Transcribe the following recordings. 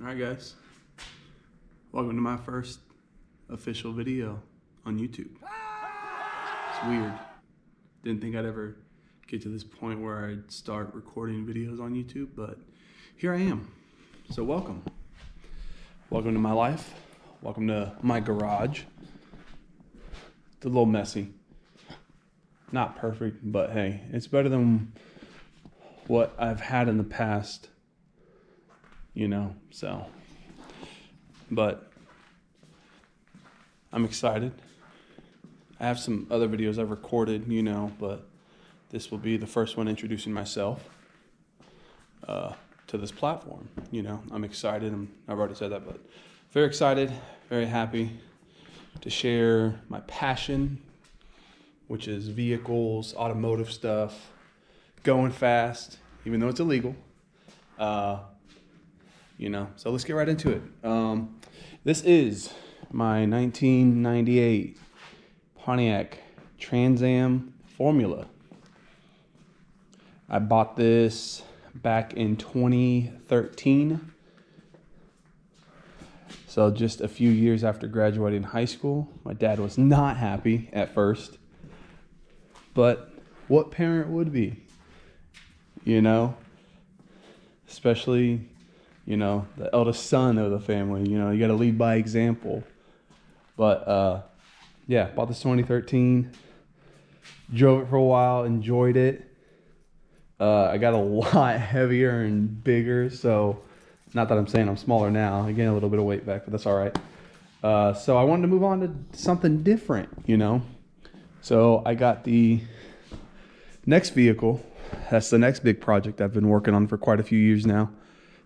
Alright guys, welcome to my first official video on YouTube. It's weird. Didn't think I'd ever get to this point where I'd start recording videos on YouTube, but here I am. So welcome. Welcome to my life. Welcome to my garage. It's a little messy. Not perfect, but hey, it's better than what I've had in the past. But I'm excited. I have some other videos I've recorded, but this will be the first one introducing myself to this platform. I'm excited. I've already said that, but very excited, very happy to share my passion, which is vehicles, automotive stuff, going fast, even though it's illegal. So let's get right into it. This is my 1998 Pontiac Trans Am Formula. I bought this back in 2013. So just a few years after graduating high school. My dad was not happy at first, but what parent would be? Especially the eldest son of the family. You got to lead by example. But bought this 2013. Drove it for a while, enjoyed it. I got a lot heavier and bigger, so not that I'm saying I'm smaller now. I gained a little bit of weight back, but that's all right. So I wanted to move on to something different, So I got the next vehicle. That's the next big project I've been working on for quite a few years now.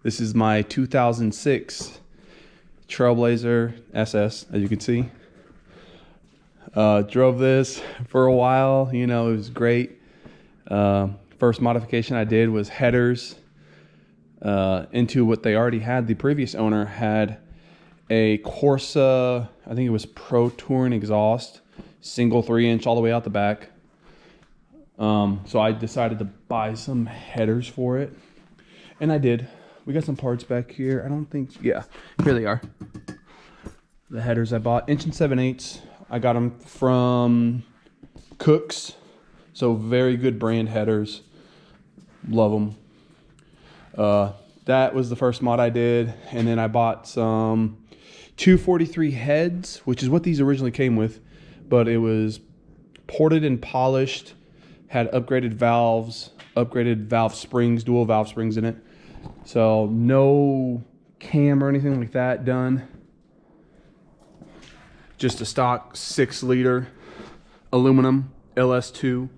This is my 2006 Trailblazer SS, as you can see. Drove this for a while, it was great. First modification I did was headers into what they already had. The previous owner had a Corsa, I think it was Pro Touring exhaust, single 3-inch all the way out the back. So I decided to buy some headers for it, and I did. We got some parts back here. Here they are. The headers I bought, 1 7/8. I got them from Cook's, so very good brand headers. Love them. That was the first mod I did, and then I bought some 243 heads, which is what these originally came with, but it was ported and polished, had upgraded valves, upgraded valve springs, dual valve springs in it. So no cam or anything like that done. Just a stock 6-liter aluminum LS2.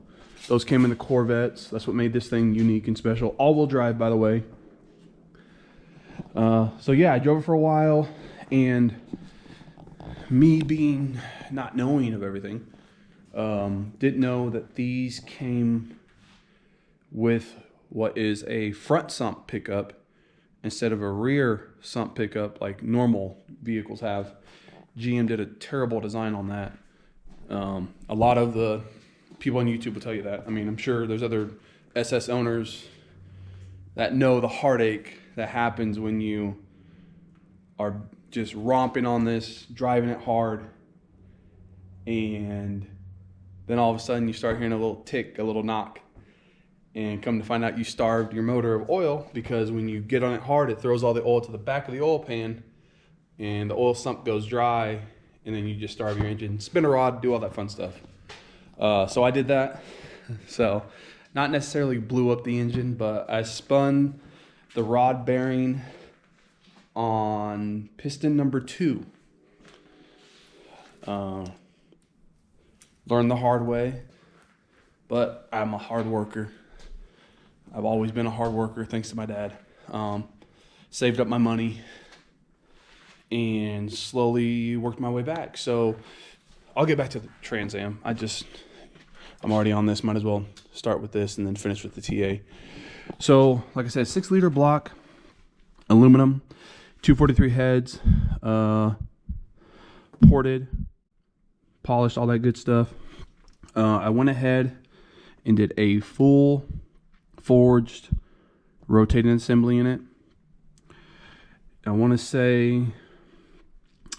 Those came in the Corvettes. That's what made this thing unique and special. All-wheel drive, by the way. I drove it for a while, and me being not knowing of everything, didn't know that these came with what is a front sump pickup instead of a rear sump pickup like normal vehicles have. GM did a terrible design on that. A lot of the people on YouTube will tell you that. I'm sure there's other SS owners that know the heartache that happens when you are just romping on this, driving it hard, and then all of a sudden you start hearing a little tick, a little knock, and come to find out you starved your motor of oil, because when you get on it hard, it throws all the oil to the back of the oil pan, and the oil sump goes dry, and then you just starve your engine. Spin a rod, do all that fun stuff. So I did that. So not necessarily blew up the engine, but I spun the rod bearing on piston number 2. Learned the hard way, but I'm a hard worker. I've always been a hard worker, thanks to my dad. Saved up my money and slowly worked my way back. So I'll get back to the Trans Am. I'm already on this. Might as well start with this and then finish with the TA. So, like I said, 6-liter block, aluminum, 243 heads, ported, polished, all that good stuff. I went ahead and did a full forged rotating assembly in it. I want to say,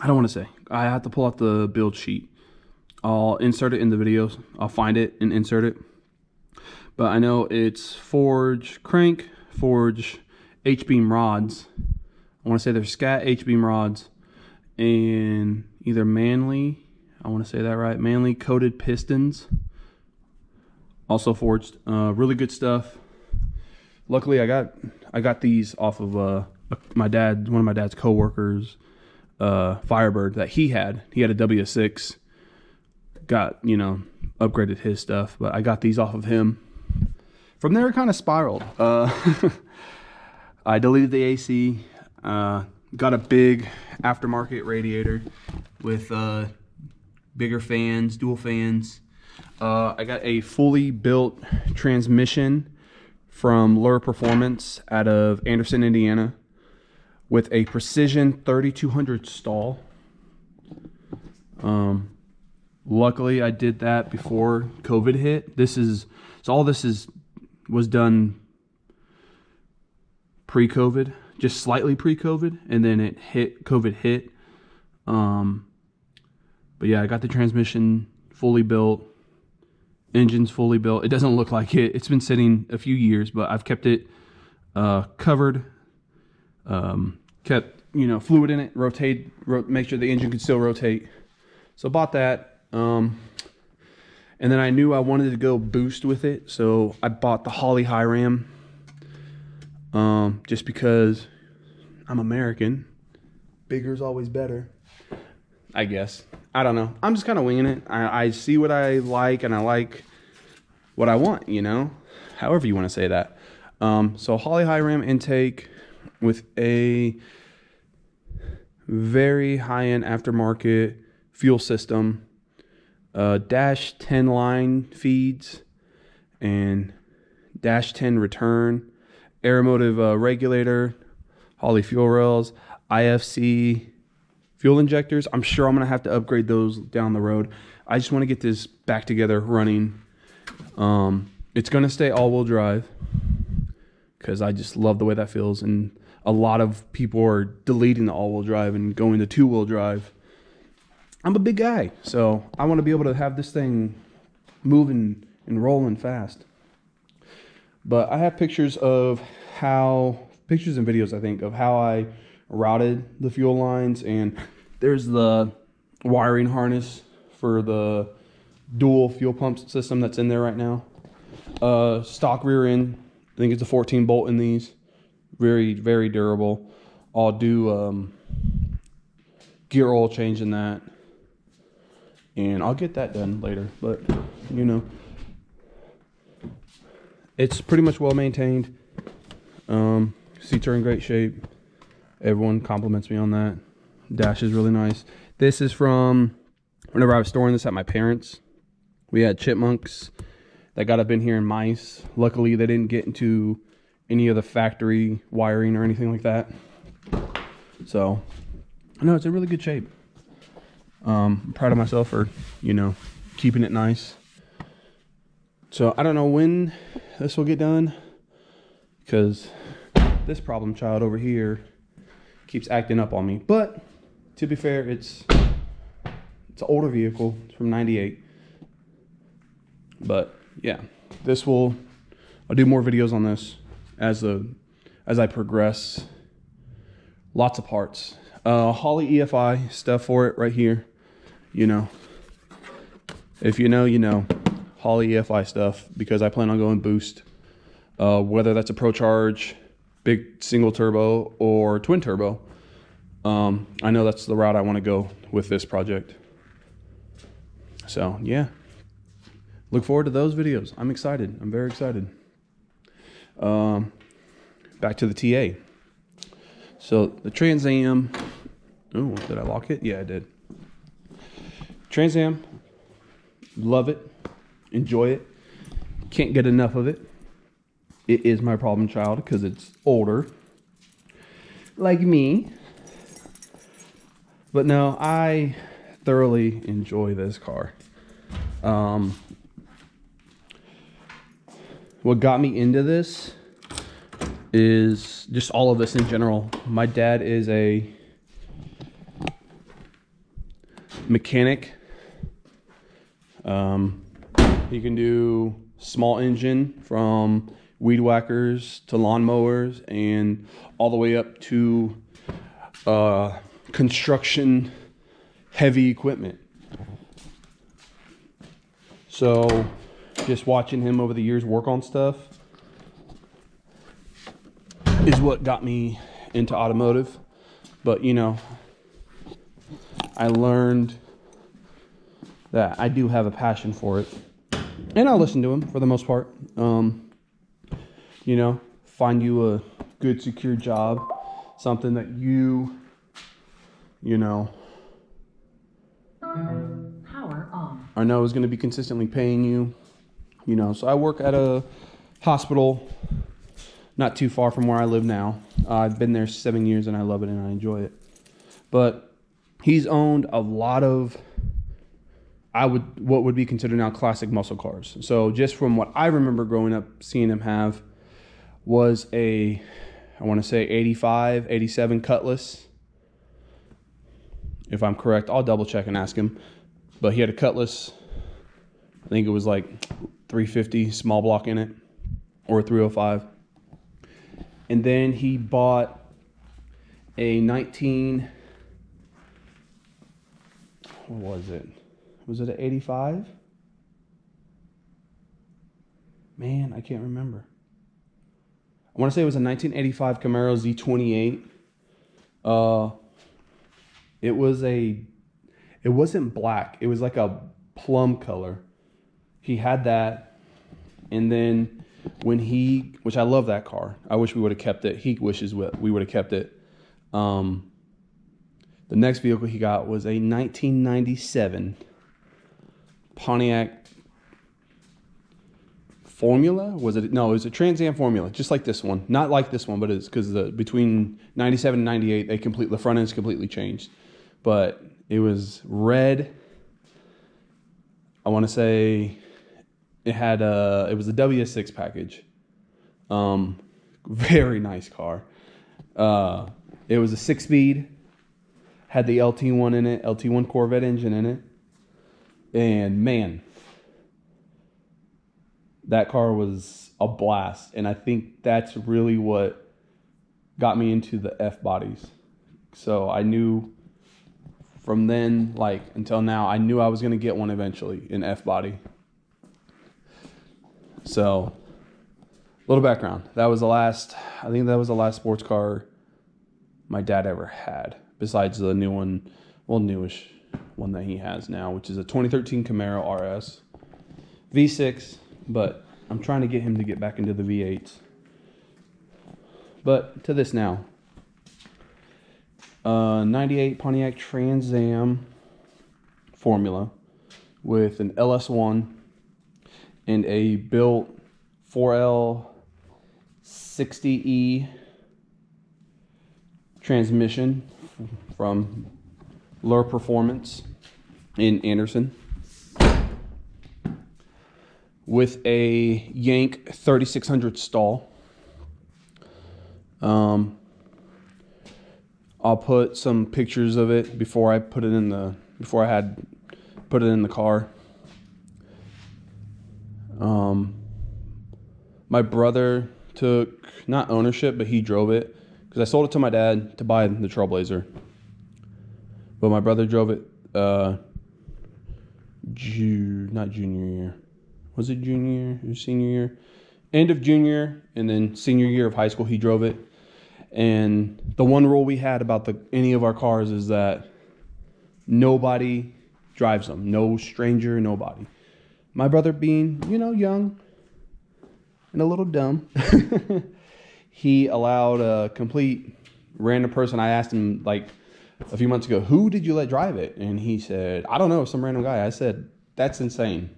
I don't want to say. I have to pull out the build sheet. I'll insert it in the videos. I'll find it and insert it. But I know it's forge crank, forge H-beam rods. I want to say they're scat H-beam rods and either Manly, I want to say that right, Manly coated pistons. Also forged. Really good stuff. Luckily, I got these off of one of my dad's coworkers, Firebird that he had. He had a W6. Got, you know, upgraded his stuff, but I got these off of him. From there, it kind of spiraled. I deleted the AC. Got a big aftermarket radiator with bigger fans, dual fans. I got a fully built transmission from Lure Performance out of Anderson, Indiana, with a precision 3200 stall. Luckily, I did that before COVID hit. All this was done pre-COVID, just slightly pre-COVID, and then COVID hit. But yeah, I got the transmission fully built, engine's fully built. It doesn't look like it. It's been sitting a few years, but I've kept it covered, kept, you know, fluid in it, make sure the engine could still rotate. So bought that. And then I knew I wanted to go boost with it, so I bought the Holley High Ram. Just because I'm American, bigger's always better, I guess. I don't know. I'm just kind of winging it. I see what I like, and I like what I want, you know, however you want to say that. So Holley High Ram intake with a very high-end aftermarket fuel system. Dash 10 line feeds and dash 10 return, Aeromotive regulator, Holley fuel rails, IFC fuel injectors. I'm sure I'm going to have to upgrade those down the road. I just want to get this back together running. It's going to stay all-wheel drive because I just love the way that feels, and a lot of people are deleting the all-wheel drive and going to two-wheel drive. I'm a big guy, so I want to be able to have this thing moving and rolling fast. But I have pictures and videos, I think, of how I routed the fuel lines, and there's the wiring harness for the dual fuel pump system that's in there right now. Stock rear end, I think it's a 14 bolt in these. Very, very durable. I'll do gear oil change in that. And I'll get that done later, but you know, it's pretty much well maintained. Seats are in great shape. Everyone compliments me on that. Dash is really nice. This is from whenever I was storing this at my parents'. We had chipmunks that got up in here and mice. Luckily, they didn't get into any of the factory wiring or anything like that. So, no, it's in really good shape. I'm proud of myself for, you know, keeping it nice. So I don't know when this will get done, because this problem child over here keeps acting up on me. But to be fair, it's an older vehicle. It's from '98. But yeah, I'll do more videos on this as I progress. Lots of parts. Holley EFI stuff for it right here. You know, if you know, you know. Holley EFI stuff, because I plan on going boost. Whether that's a Pro Charge, big single turbo, or twin turbo. I know that's the route I want to go with this project. So yeah, look forward to those videos. I'm excited. I'm very excited. Back to the TA. So the Trans Am. Oh, did I lock it? Yeah, I did. Trans Am. Love it. Enjoy it. Can't get enough of it. It is my problem child because it's older. Like me. But no, I thoroughly enjoy this car. What got me into this is just all of this in general. My dad is a mechanic. He can do small engine from weed whackers to lawnmowers and all the way up to construction heavy equipment. So just watching him over the years work on stuff is what got me into automotive. But you know, I learned that I do have a passion for it, and I listen to him for the most part. You know, find you a good, secure job, something that you know, power on. I know is going to be consistently paying you. You know, so I work at a hospital not too far from where I live now. I've been there 7 years and I love it and I enjoy it. But he's owned a lot of what would be considered now classic muscle cars. So just from what I remember growing up seeing him have was I want to say 85, 87 Cutlass. If I'm correct, I'll double check and ask him. But he had a Cutlass. I think it was like 350 small block in it, or 305. And then he bought a what was it? Was it an 85? Man, I can't remember. I want to say it was a 1985 Camaro Z28. It wasn't black. It was like a plum color. He had that. And then which I love that car. I wish we would have kept it. He wishes we would have kept it. The next vehicle he got was a 1997 Pontiac Formula. Was it? No, it was a Trans Am Formula, just like this one. Not like this one, but it's because between 97 and 98, the front end's completely changed. But it was red. I want to say it was a WS6 package. Very nice car. It was a 6-speed, had the LT1 in it, LT1 Corvette engine in it. And man, that car was a blast. And I think that's really what got me into the F bodies. So I knew from then, like until now, I knew I was going to get one eventually in F body. So, little background. I think that was the last sports car my dad ever had, besides the new one, newish one that he has now, which is a 2013 Camaro RS V6, but I'm trying to get him to get back into the V8s. But to this now. 98 Pontiac Trans Am Formula with an LS1 and a built 4L60E transmission from Lure Performance in Anderson, with a Yank 3600 stall. I'll put some pictures of it before I put it in the car. My brother took not ownership, but he drove it because I sold it to my dad to buy the Trailblazer. But my brother drove it. Not junior year. Was it junior year or senior year? End of junior and then senior year of high school, he drove it. And the one rule we had about any of our cars is that nobody drives them. No stranger, nobody. My brother being, young and a little dumb, he allowed a complete random person. I asked him like a few months ago, who did you let drive it? And he said, I don't know, some random guy. I said, that's insane.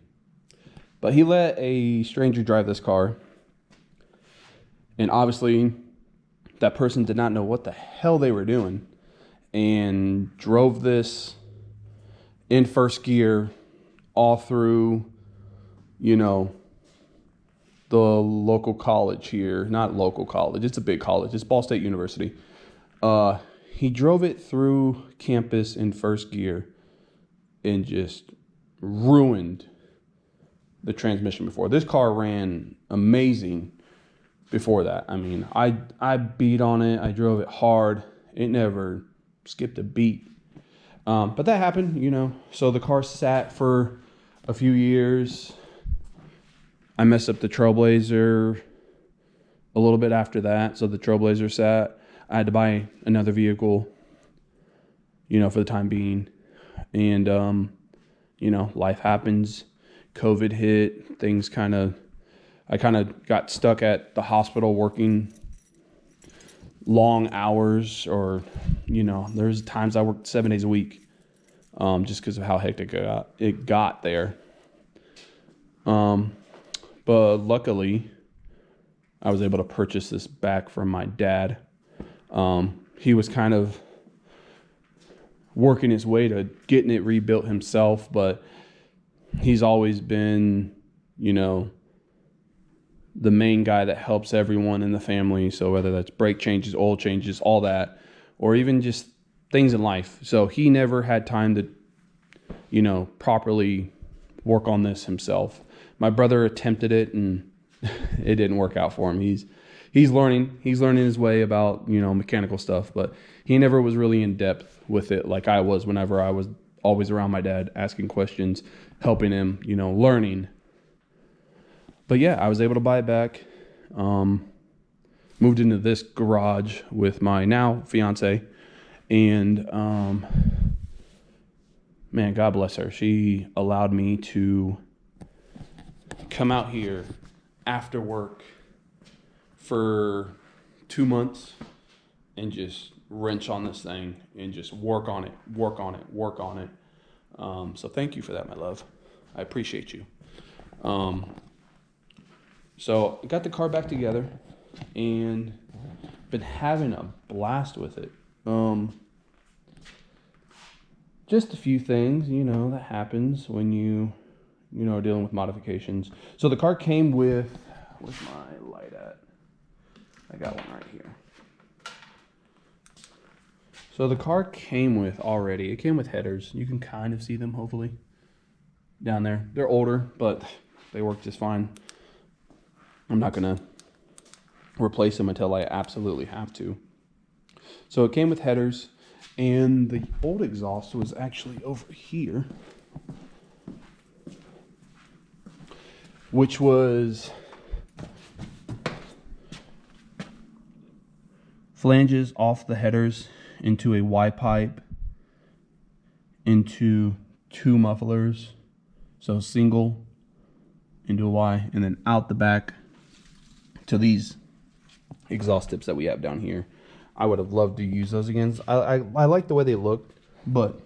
But he let a stranger drive this car. And obviously, that person did not know what the hell they were doing and drove this in first gear all through, the local college here. Not local college. It's a big college. It's Ball State University. He drove it through campus in first gear and just ruined the transmission before. This car ran amazing before that. I mean, I beat on it. I drove it hard. It never skipped a beat. But that happened, you know. So the car sat for a few years. I messed up the Trailblazer a little bit after that. So the Trailblazer sat. I had to buy another vehicle, you know, for the time being. And, you know, life happens. COVID hit. I kind of got stuck at the hospital working long hours, or, you know, there's times I worked 7 days a week, just because of how hectic it got there. But luckily I was able to purchase this back from my dad. He was kind of working his way to getting it rebuilt himself, but he's always been, you know, the main guy that helps everyone in the family. So whether that's brake changes, oil changes, all that, or even just things in life. So he never had time to, you know, properly work on this himself. My brother attempted it and it didn't work out for him. He's learning his way about, you know, mechanical stuff, but he never was really in depth with it like I was whenever I was always around my dad, asking questions, helping him, you know, learning. But yeah, I was able to buy it back. Moved into this garage with my now fiance, and man, God bless her. She allowed me to come out here after work for 2 months and just wrench on this thing and just work on it. So thank you for that, my love. I appreciate you. So I got the car back together and been having a blast with it. Just a few things, you know, that happens when you know, are dealing with modifications. So the car came with, where's my light at? I got one right here. So the car came with already, it came with headers. You can kind of see them, hopefully, down there. They're older, but they work just fine. I'm not going to replace them until I absolutely have to. So it came with headers, and the old exhaust was actually over here, which was flanges off the headers into a Y pipe, into two mufflers, so single into a Y, and then out the back to these exhaust tips that we have down here. I would have loved to use those again. I like the way they look, but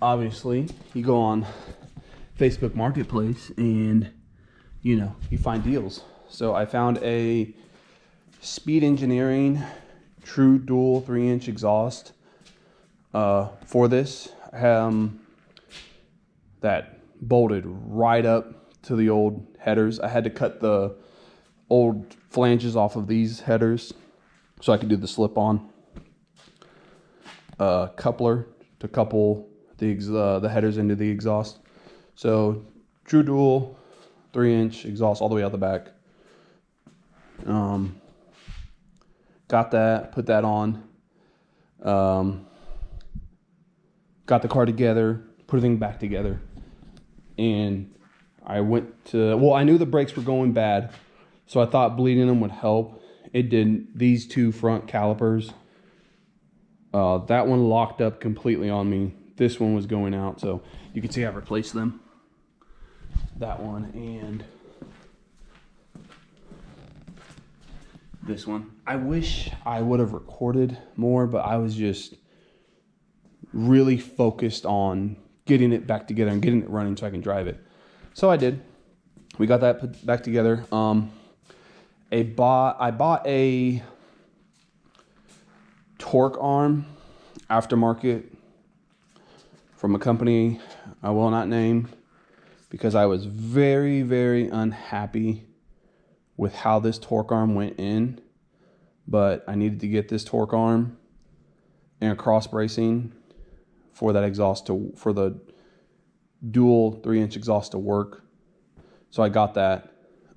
obviously you go on Facebook Marketplace and, you know, you find deals. So I found a Speed Engineering True Dual 3-inch exhaust for this, that bolted right up to the old headers. I had to cut the old flanges off of these headers so I could do the slip-on coupler to couple the headers into the exhaust. So True Dual 3-inch exhaust all the way out the back. Got that, put that on. Got the car together, put everything back together, and I went to, well, I knew the brakes were going bad, so I thought bleeding them would help. It didn't. These two front calipers, that one locked up completely on me. This one was going out, so you can see I've replaced them. That one and this one. I wish I would have recorded more, but I was just really focused on getting it back together and getting it running so I can drive it. So I did. We got that put back together. I bought a torque arm aftermarket from a company I will not name. because I was very, very unhappy with how this torque arm went in, but I needed to get this torque arm and a cross bracing for that exhaust for the dual 3-inch exhaust to work. So I got that.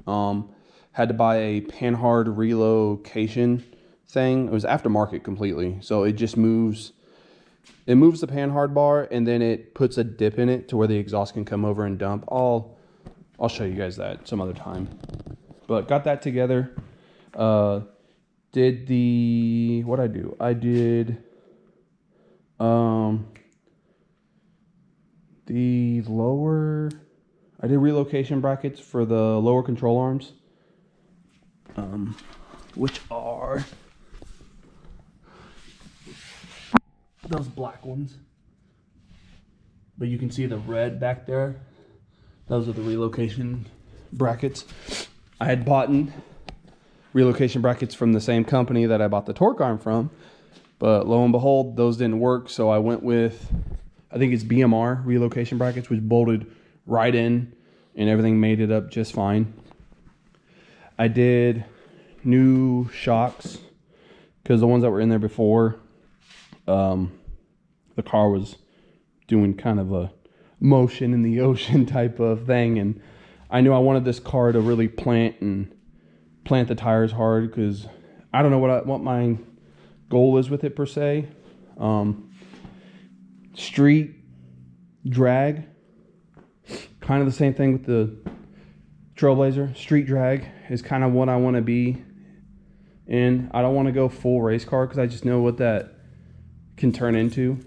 Had to buy a Panhard relocation thing. It was aftermarket completely. So it just moves the Panhard bar, and then it puts a dip in it to where the exhaust can come over and dump. I'll show you guys that some other time. But got that together. Did what'd I do? I did I did relocation brackets for the lower control arms, which are those black ones, but you can see the red back there. Those are the relocation brackets. I had bought relocation brackets from the same company that I bought the torque arm from, but lo and behold, those didn't work. So I went with, I think it's BMR relocation brackets, which bolted right in and everything made it up just fine. I did new shocks because the ones that were in there before, the car was doing kind of a motion in the ocean type of thing, and I knew I wanted this car to really plant the tires hard, because I don't know what my goal is with it per se. Street drag, kind of the same thing with the Trailblazer. Street drag is kind of what I want to be in. I don't want to go full race car because I just know what that can turn into.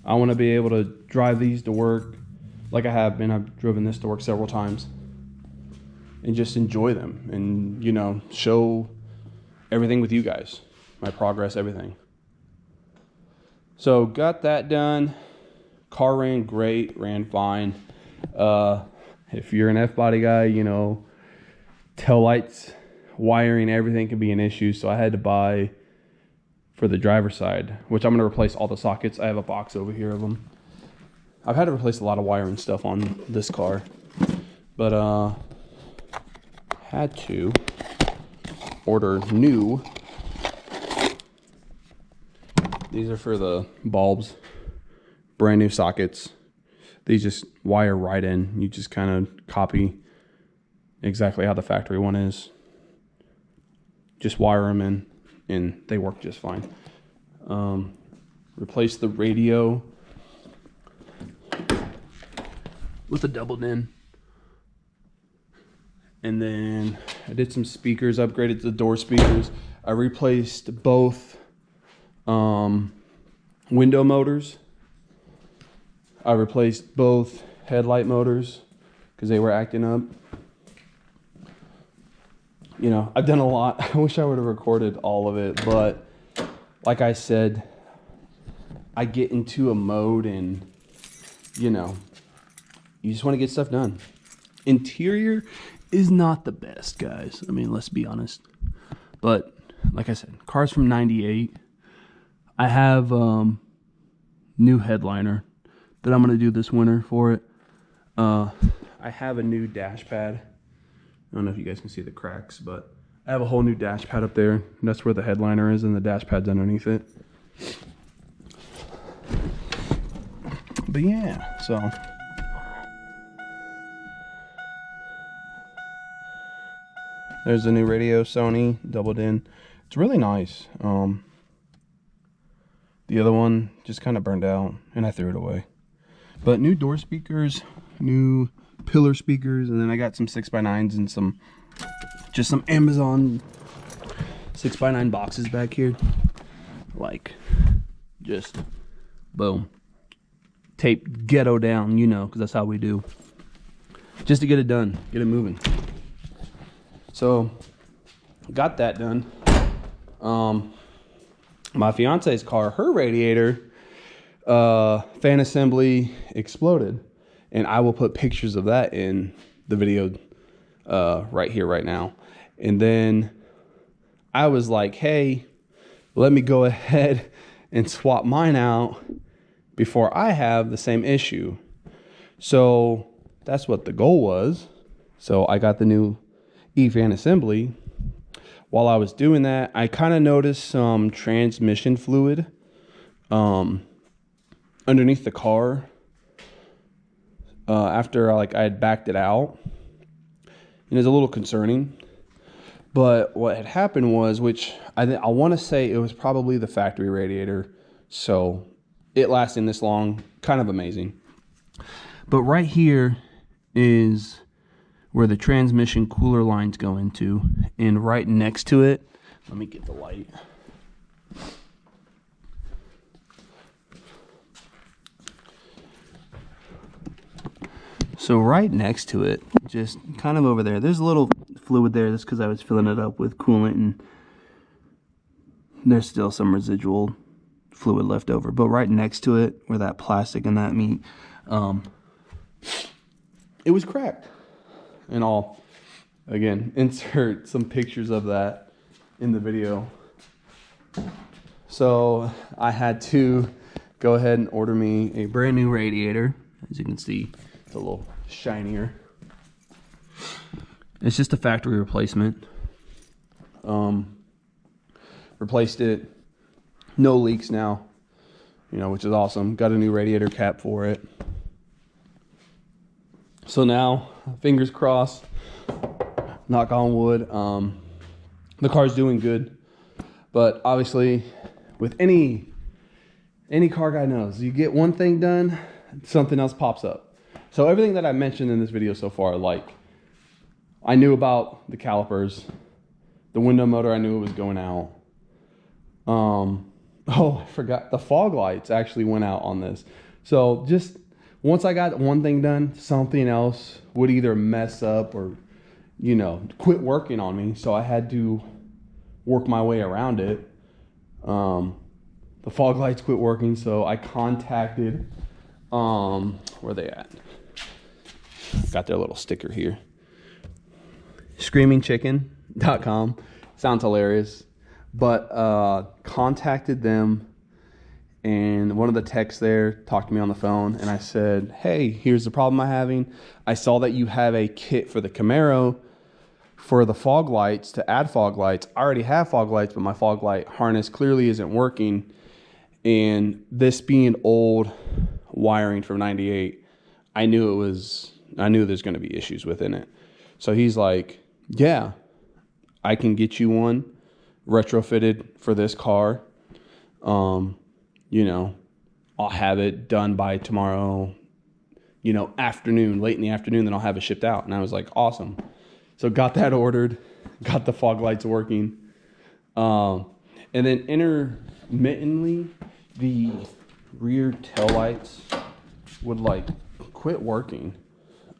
I want to be able to drive these to work like I have been. I've driven this to work several times and just enjoy them and, you know, show everything with you guys, my progress, everything. So got that done. Car ran great, ran fine. If you're an F-body guy, you know, tail lights, wiring, everything can be an issue. So I had to buy for the driver's side, which I'm going to replace all the sockets. I have a box over here of them. I've had to replace a lot of wiring stuff on this car, but had to order new. These are for the bulbs, brand new sockets. These just wire right in. You just kind of copy exactly how the factory one is. Just wire them in and they work just fine. Replace the radio with a double din. And then I did some speakers, upgraded the door speakers. I replaced both window motors. I replaced both headlight motors because they were acting up. You know, I've done a lot. I wish I would have recorded all of it, but like I said, I get into a mode and, you know, you just want to get stuff done. Interior is not the best, guys. I mean, let's be honest. But like I said, car's from '98. I have new headliner that I'm going to do this winter for it. I have a new dash pad. I don't know if you guys can see the cracks, but I have a whole new dash pad up there. And that's where the headliner is, and the dash pad's underneath it. But yeah, so there's the new radio, Sony, doubled in. It's really nice. The other one just kind of burned out, and I threw it away. But new door speakers, new pillar speakers, and then I got some 6x9s and some Amazon 6x9 boxes back here. Like, just boom. Tape ghetto down, you know, because that's how we do. Just to get it done, get it moving. So, got that done. My fiance's car, her radiator, fan assembly exploded. And I will put pictures of that in the video right here, right now. And then I was like, hey, let me go ahead and swap mine out before I have the same issue. So that's what the goal was. So I got the new E-fan assembly. While I was doing that, I kind of noticed some transmission fluid underneath the car after I had backed it out. And it's a little concerning. But what had happened was, which I want to say it was probably the factory radiator. So it lasting this long, kind of amazing. But right here is where the transmission cooler lines go into. And right next to it, let me get the light. So right next to it, just kind of over there, there's a little fluid there. That's because I was filling it up with coolant, and there's still some residual fluid left over. But right next to it, where that plastic and that meet, it was cracked. And I'll, again, insert some pictures of that in the video. So I had to go ahead and order me a brand new radiator. As you can see, it's a little shinier. It's just a factory replacement. Replaced it. No leaks now, which is awesome. Got a new radiator cap for it. So now, fingers crossed, knock on wood, the car's doing good. But obviously, with any car guy knows, you get one thing done, something else pops up. So everything that I mentioned in this video so far, I knew about the calipers, the window motor, I knew it was going out. Oh, I forgot, the fog lights actually went out on this. So just once I got one thing done, something else would either mess up or, quit working on me. So I had to work my way around it. The fog lights quit working, so I contacted, where are they at? Got their little sticker here. Screamingchicken.com. Sounds hilarious. But contacted them, and one of the techs there talked to me on the phone, and I said, hey, here's the problem I'm having. I saw that you have a kit for the Camaro for the fog lights, to add fog lights. I already have fog lights, but my fog light harness clearly isn't working. And this being old wiring from 98, I knew there's going to be issues within it. So he's like, yeah, I can get you one retrofitted for this car. I'll have it done by tomorrow, afternoon, late in the afternoon, then I'll have it shipped out. And I was like, awesome. So got that ordered, got the fog lights working. And then intermittently, the rear tail lights would quit working.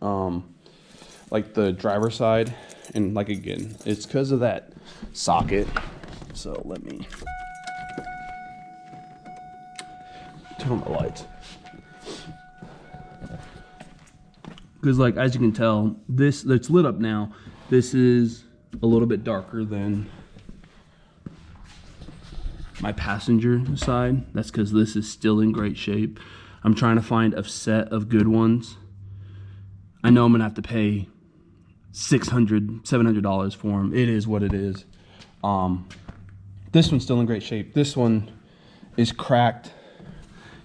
The driver's side, and again, it's because of that socket. So let me turn on the lights. Because as you can tell, it's lit up now. This is a little bit darker than my passenger side. That's because this is still in great shape. I'm trying to find a set of good ones. I know I'm gonna have to pay $600, $700 for them. It is what it is. This one's still in great shape. This one is cracked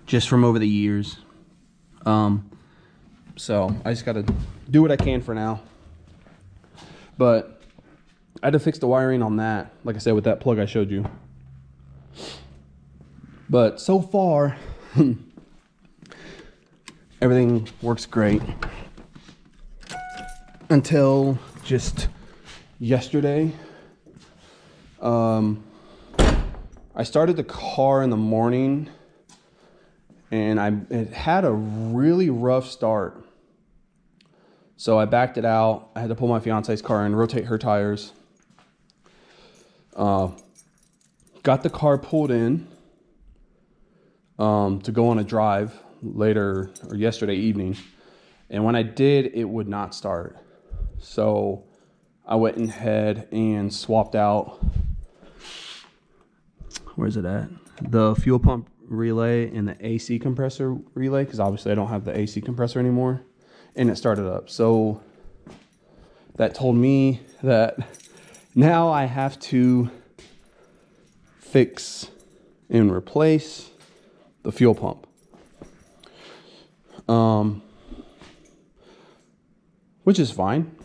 just from over the years. So I just gotta do what I can for now. But I had to fix the wiring on that, like I said, with that plug I showed you. But so far, everything works great. Until just yesterday. I started the car in the morning, and it had a really rough start. So I backed it out. I had to pull my fiance's car and rotate her tires. Got the car pulled in to go on a drive later, or yesterday evening. And when I did, it would not start. So I went ahead and swapped out, where's it at? The fuel pump relay and the AC compressor relay, because obviously I don't have the AC compressor anymore. and it started up. So that told me that now I have to fix and replace the fuel pump. Which is fine.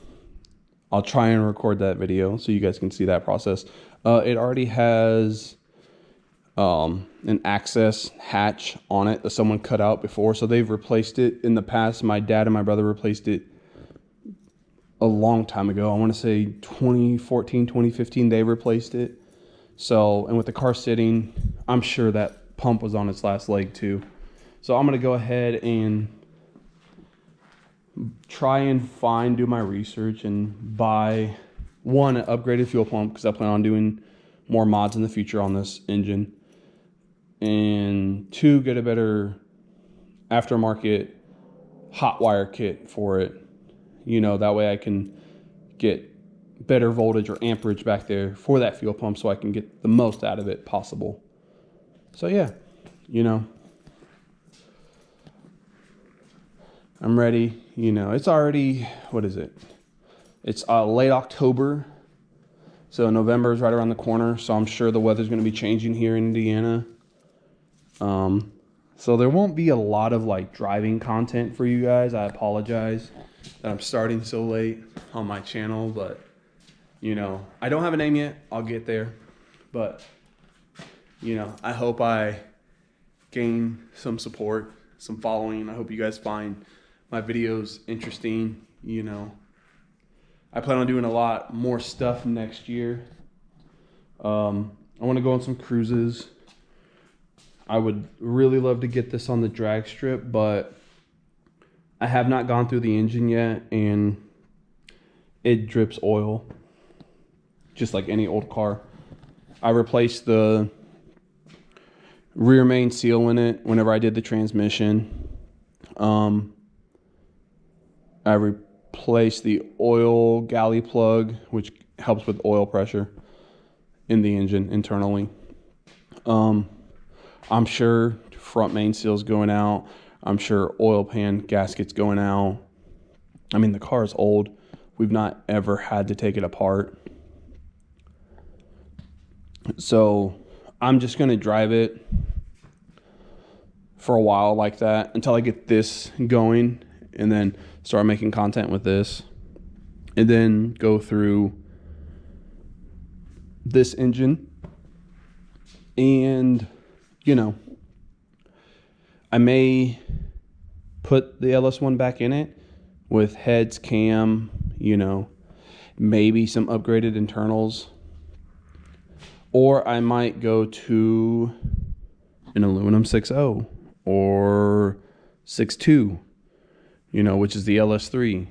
I'll try and record that video so you guys can see that process. It already has an access hatch on it that someone cut out before, so they've replaced it in the past. My dad and my brother replaced it a long time ago. I want to say 2014, 2015 they replaced it. So, and with the car sitting, I'm sure that pump was on its last leg too. So I'm going to go ahead and try and do my research and buy one, an upgraded fuel pump, because I plan on doing more mods in the future on this engine, and two, get a better aftermarket hot wire kit for it. You know, that way I can get better voltage or amperage back there for that fuel pump so I can get the most out of it possible. So yeah, you know, I'm ready. You know, it's already, what is it? It's late October. So November is right around the corner. So I'm sure the weather's going to be changing here in Indiana. So there won't be a lot of like driving content for you guys. I apologize that I'm starting so late on my channel, but you know, I don't have a name yet. I'll get there. But you know, I hope I gain some support, some following. I hope you guys find my videos interesting. You know, I plan on doing a lot more stuff next year. I want to go on some cruises. I would really love to get this on the drag strip, but I have not gone through the engine yet, and it drips oil just like any old car. I replaced the rear main seal in it whenever I did the transmission. I replaced the oil galley plug, which helps with oil pressure in the engine internally. I'm sure front main seal's going out. I'm sure oil pan gasket's going out. I mean, the car is old. We've not ever had to take it apart. So I'm just going to drive it for a while like that until I get this going, and then start making content with this, and then go through this engine. And you know, I may put the LS1 back in it with heads, cam, you know, maybe some upgraded internals. Or I might go to an aluminum 6.0 or 6.2, you know, which is the LS3.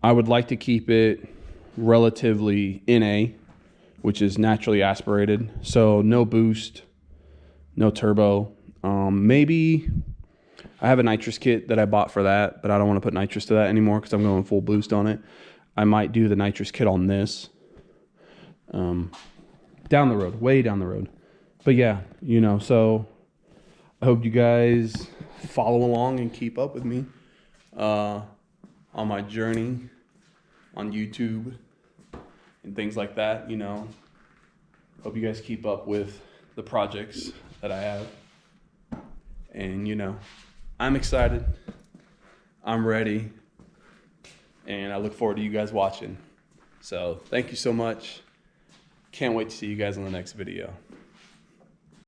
I would like to keep it relatively NA, which is naturally aspirated. So no boost, no turbo. Maybe I have a nitrous kit that I bought for that, but I don't want to put nitrous to that anymore because I'm going full boost on it. I might do the nitrous kit on this down the road, way down the road. But yeah, you know, so I hope you guys follow along and keep up with me on my journey on YouTube and things like that, you know. Hope you guys keep up with the projects that I have. And, you know, I'm excited. I'm ready. And I look forward to you guys watching. So, thank you so much. Can't wait to see you guys in the next video.